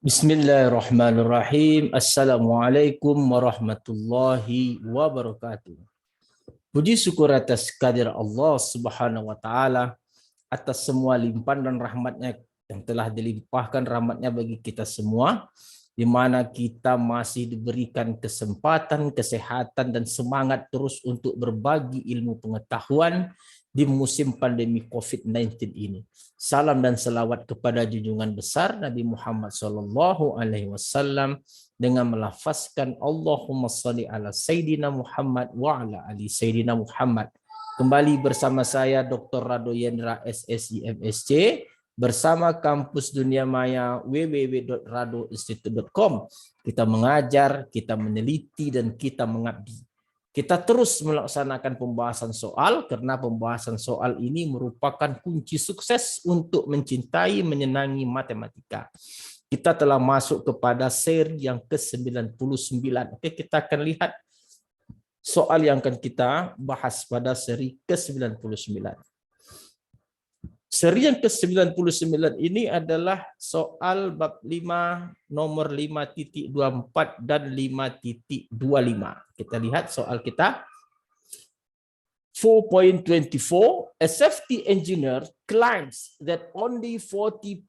Bismillahirrahmanirrahim. Assalamualaikum warahmatullahi wabarakatuh. Puji syukur atas kehadirat Allah Subhanahu wa taala atas semua limpahan dan rahmatnya yang telah dilimpahkan rahmatnya bagi kita semua, di mana kita masih diberikan kesempatan, kesehatan, dan semangat terus untuk berbagi ilmu pengetahuan di musim pandemi COVID-19 ini. Salam dan selawat kepada junjungan besar Nabi Muhammad SAW dengan melafazkan Allahumma salli ala Sayyidina Muhammad wa ala ali Sayyidina Muhammad. Kembali bersama saya Dr. Rado Yendra SSI MSc bersama Kampus Dunia Maya www.radoinstitute.com. Kita mengajar, kita meneliti, dan kita mengabdi. Kita terus melaksanakan pembahasan soal karena pembahasan soal ini merupakan kunci sukses untuk mencintai, menyenangi matematika. Kita telah masuk kepada seri yang ke-99. Oke, kita akan lihat soal yang akan kita bahas pada seri ke-99. Seri yang ke-99 ini adalah soal bab 5 nomor 5.24 dan 5.25. Kita lihat soal kita. 4.24, a safety engineer claims that only 40%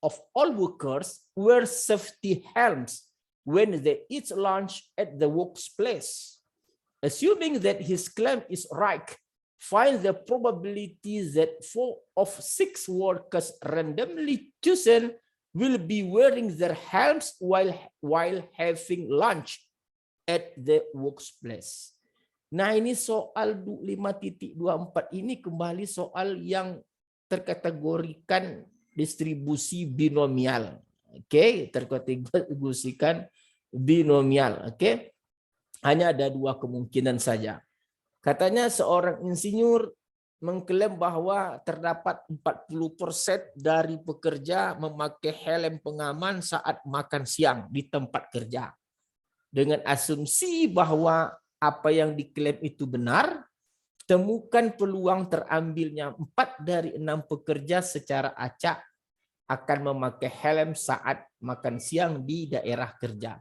of all workers wear safety helms when they eat lunch at the workplace. Assuming that his claim is right, find the probability that 4 of 6 workers randomly chosen will be wearing their helms while having lunch at the workplace. Nah, ini soal 5.24 ini kembali soal yang terkategorikan distribusi binomial. Oke, terkategorikan binomial. Oke. Hanya ada 2 kemungkinan saja. Katanya seorang insinyur mengklaim bahwa terdapat 40% dari pekerja memakai helm pengaman saat makan siang di tempat kerja. Dengan asumsi bahwa apa yang diklaim itu benar, temukan peluang terambilnya 4 dari 6 pekerja secara acak akan memakai helm saat makan siang di daerah kerja.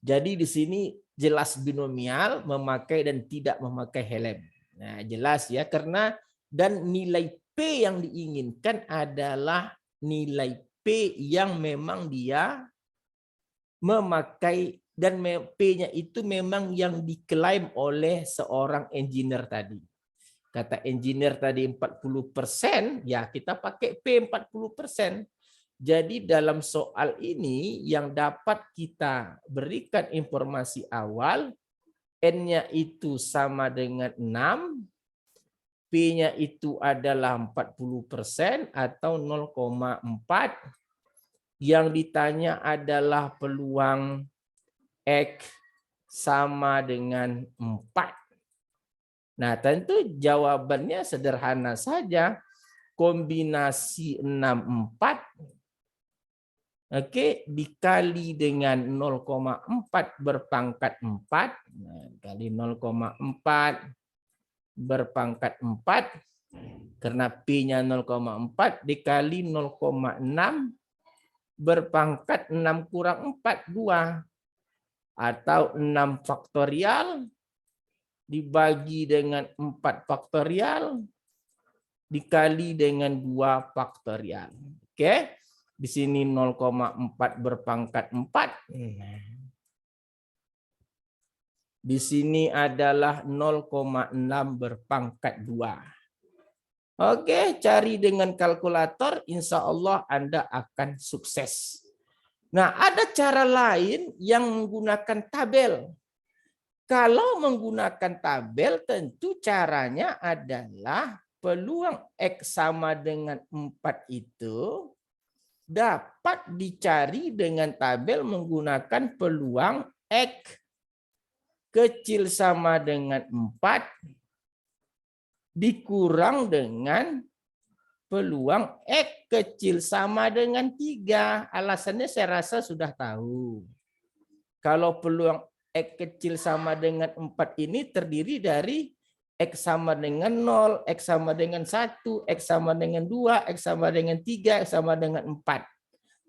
Jadi di sini jelas binomial memakai dan tidak memakai helm. Nah, jelas ya, karena dan nilai P yang diinginkan adalah nilai P yang memang dia memakai, dan P-nya itu memang yang diklaim oleh seorang engineer tadi. Kata engineer tadi 40%, ya kita pakai P 40%. Jadi dalam soal ini yang dapat kita berikan informasi awal, N-nya itu sama dengan 6, P-nya itu adalah 40% atau 0,4. Yang ditanya adalah peluang X sama dengan 4. Nah, tentu jawabannya sederhana saja. Kombinasi 6, 4. Oke, dikali dengan 0,4 berpangkat 4. Nah, kali 0,4 berpangkat 4. Karena P-nya 0,4 dikali 0,6 berpangkat 6 kurang 4, 2. Atau 6 faktorial dibagi dengan 4 faktorial dikali dengan 2 faktorial. Oke. Di sini 0,4 berpangkat 4. Di sini adalah 0,6 berpangkat 2. Oke, cari dengan kalkulator, insya Allah Anda akan sukses. Nah, ada cara lain yang menggunakan tabel. Kalau menggunakan tabel, tentu caranya adalah peluang X sama dengan 4 itu dapat dicari dengan tabel menggunakan peluang X kecil sama dengan 4 dikurang dengan peluang X kecil sama dengan 3. Alasannya saya rasa sudah tahu. Kalau peluang X kecil sama dengan 4 ini terdiri dari X sama dengan 0, X sama dengan 1, X sama dengan 2, X sama dengan 3, X sama dengan 4.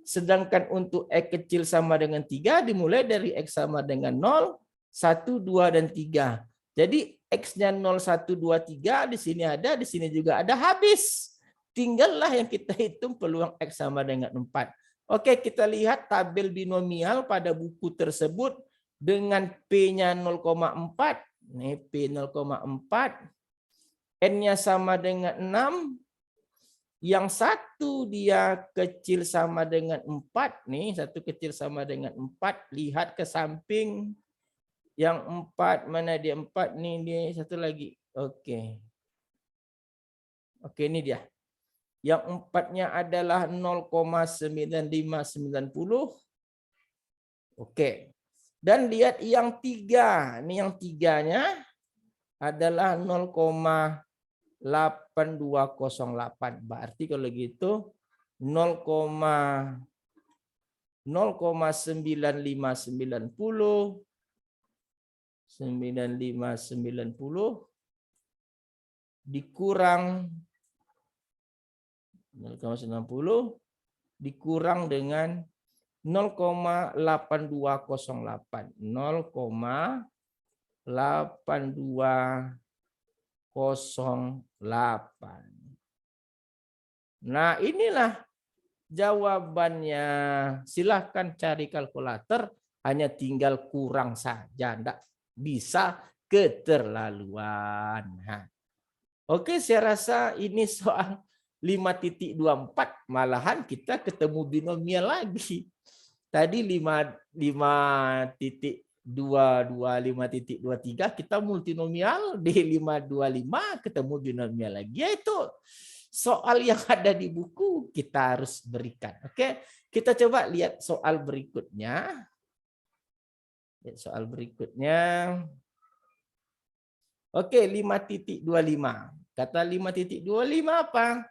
Sedangkan untuk X kecil sama dengan 3 dimulai dari X sama dengan 0, 1, 2, dan 3. Jadi X-nya 0, 1, 2, 3 di sini ada, di sini juga ada, habis. Tinggallah yang kita hitung peluang X sama dengan 4. Oke, kita lihat tabel binomial pada buku tersebut dengan P-nya 0,4. Nih P 0,4. N-nya sama dengan 6. Yang satu dia kecil sama dengan 4. Nih, satu kecil sama dengan 4. Lihat ke samping. Yang 4, mana dia 4 nih, dia satu lagi. Oke. Oke, ini dia. Yang 4-nya adalah 0,9590. Oke. Dan lihat yang 3. Ini yang 3-nya adalah 0,8208. Berarti kalau gitu 0,9590 dikurang 0,90 dikurang dengan 0,8208. 0,8208. Nah, inilah jawabannya. Silahkan cari kalkulator, hanya tinggal kurang saja. Enggak bisa keterlaluan. Nah, oke, saya rasa ini soal 5.24. Malahan kita ketemu binomial lagi. Tadi 5.23 kita multinomial, D525 ketemu binomial lagi. Yaitu soal yang ada di buku kita harus berikan. Oke, kita coba lihat soal berikutnya. Oke, 5.25. Kata 5.25 apa?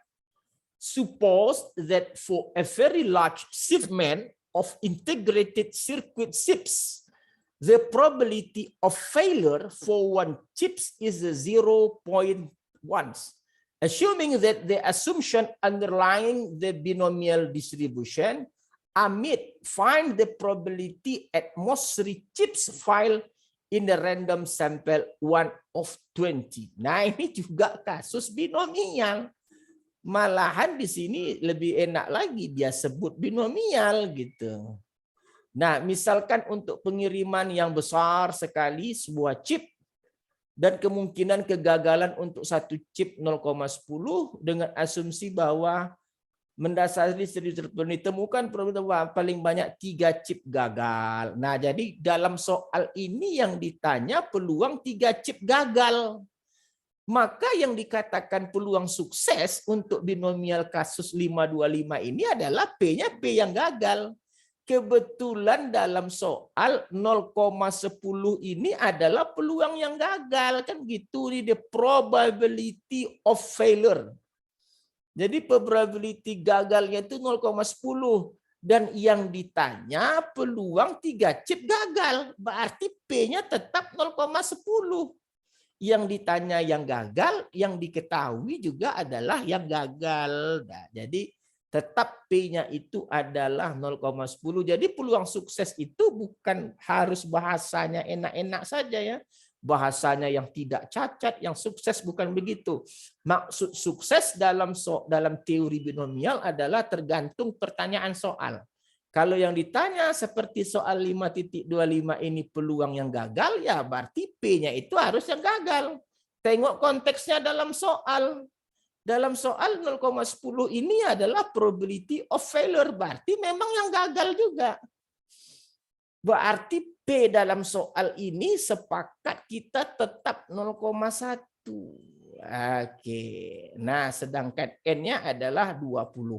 Suppose that for a very large shipment of integrated circuit chips, the probability of failure for one chip is 0.1. Assuming that the assumption underlying the binomial distribution, Amit find the probability at most 3 chips file in the random sample 1 of 20. Nah, ini juga kasus binomial. Malahan di sini lebih enak lagi dia sebut binomial gitu. Nah, misalkan untuk pengiriman yang besar sekali sebuah chip dan kemungkinan kegagalan untuk satu chip 0,10 dengan asumsi bahwa mendasari studi terpenuhi, temukan paling banyak 3 chip gagal. Nah, jadi dalam soal ini yang ditanya peluang 3 chip gagal. Maka yang dikatakan peluang sukses untuk binomial kasus 525 ini adalah P-nya P yang gagal. Kebetulan dalam soal 0,10 ini adalah peluang yang gagal. Kan gitu, the probability of failure. Jadi probability gagalnya itu 0,10. Dan yang ditanya peluang 3 chip gagal. Berarti P-nya tetap 0,10. Yang ditanya yang gagal, yang diketahui juga adalah yang gagal. Nah, jadi tetap P-nya itu adalah 0,10. Jadi peluang sukses itu bukan harus bahasanya enak-enak saja ya. Bahasanya yang tidak cacat, yang sukses, bukan begitu. Maksud sukses dalam teori binomial adalah tergantung pertanyaan soal. Kalau yang ditanya seperti soal 5.25 ini peluang yang gagal, ya berarti P-nya itu harus yang gagal. Tengok konteksnya dalam soal. Dalam soal 0,10 ini adalah probability of failure, berarti memang yang gagal juga. Berarti P dalam soal ini sepakat kita tetap 0,1. Oke. Nah, sedangkan N-nya adalah 20.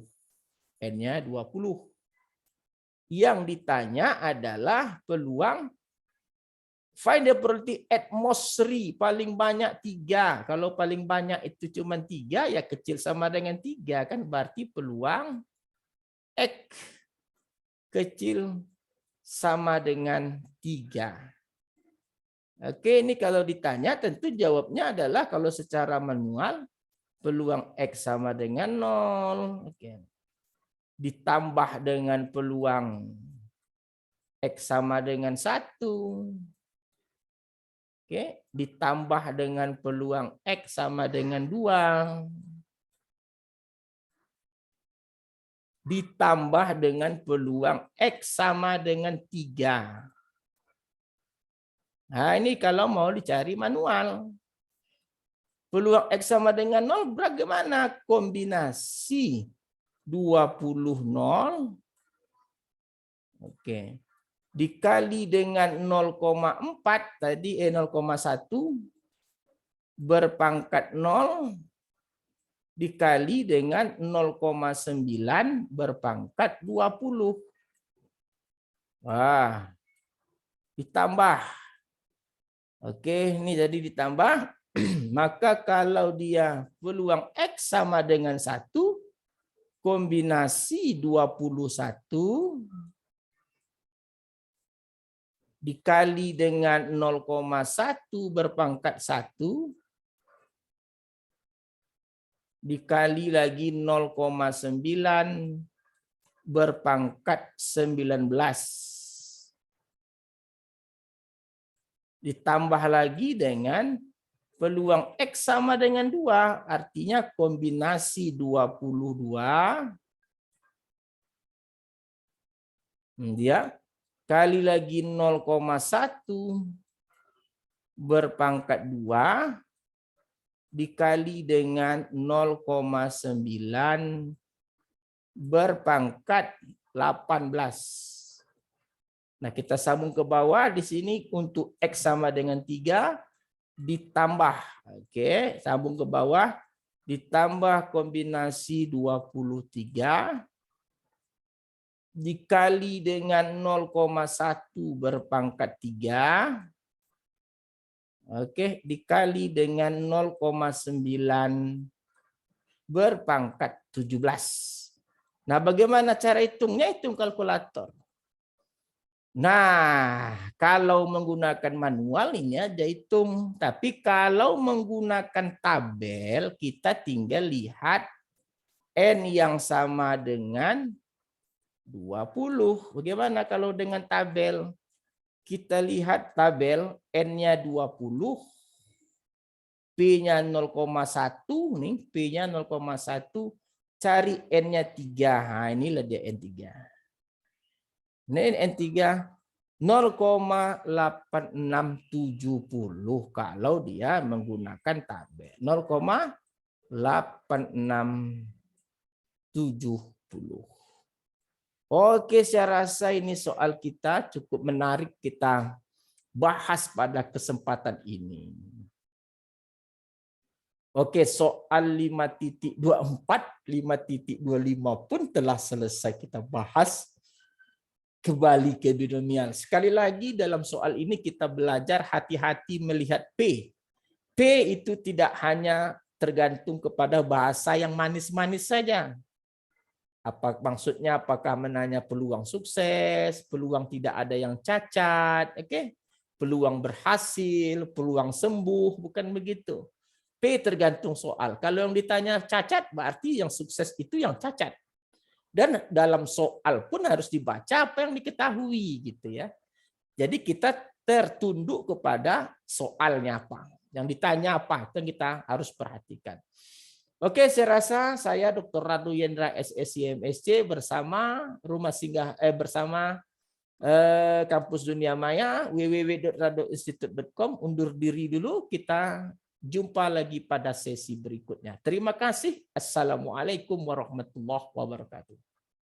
N-nya 20. Yang ditanya adalah peluang find the probability at most 3, paling banyak 3. Kalau paling banyak itu cuma 3, ya kecil sama dengan 3 kan, berarti peluang X kecil sama dengan 3. Oke, ini kalau ditanya tentu jawabnya adalah kalau secara manual peluang X sama dengan 0. Oke. ditambah dengan peluang X sama dengan 1. Oke, ditambah dengan peluang X sama dengan 2. Ditambah dengan peluang X sama dengan 3. Nah, ini kalau mau dicari manual. Peluang X sama dengan 0 bagaimana? Kombinasi 20 0. Oke. Dikali dengan 0,4 tadi 0,1 berpangkat 0 dikali dengan 0,9 berpangkat 20. Wah. Ditambah. Oke, ini jadi ditambah. Maka kalau dia peluang X sama dengan 1, kombinasi 21 dikali dengan 0,1 berpangkat 1 dikali lagi 0,9 berpangkat 19. Ditambah lagi dengan peluang X sama dengan 2, artinya kombinasi 22 dia kali lagi 0,1 berpangkat 2 dikali dengan 0,9 berpangkat 18. Nah, kita sambung ke bawah di sini untuk X sama dengan 3 ditambah. Oke, sambung ke bawah ditambah kombinasi 23 dikali dengan 0,1 berpangkat 3. Oke, dikali dengan 0,9 berpangkat 17. Nah, bagaimana cara hitungnya? Hitung kalkulator. Nah, kalau menggunakan manual ini aja hitung. Tapi kalau menggunakan tabel, kita tinggal lihat N yang sama dengan 20. Bagaimana kalau dengan tabel? Kita lihat tabel N-nya 20, P-nya 0,1 nih, P-nya 0,1, cari N-nya 3. Nah, inilah dia N3. Ini N3 0,8670 kalau dia menggunakan tabel 0,8670. Oke, saya rasa ini soal kita cukup menarik kita bahas pada kesempatan ini. Oke, soal 5.24, 5.25 pun telah selesai kita bahas. Kembali ke binomial. Sekali lagi dalam soal ini kita belajar hati-hati melihat P. P itu tidak hanya tergantung kepada bahasa yang manis-manis saja. Apa maksudnya? Apakah menanya peluang sukses, peluang tidak ada yang cacat, oke? Peluang berhasil, peluang sembuh, bukan begitu. P tergantung soal. Kalau yang ditanya cacat, berarti yang sukses itu yang cacat. Dan dalam soal pun harus dibaca apa yang diketahui gitu ya. Jadi kita tertunduk kepada soalnya apa, yang ditanya apa, itu yang kita harus perhatikan. Oke, saya rasa saya Dr. Radu Yendra SSC MSc bersama Rumah Singgah bersama Kampus Dunia Maya www.radoinstitute.com undur diri dulu. Kita jumpa lagi pada sesi berikutnya. Terima kasih. Assalamualaikum warahmatullahi wabarakatuh.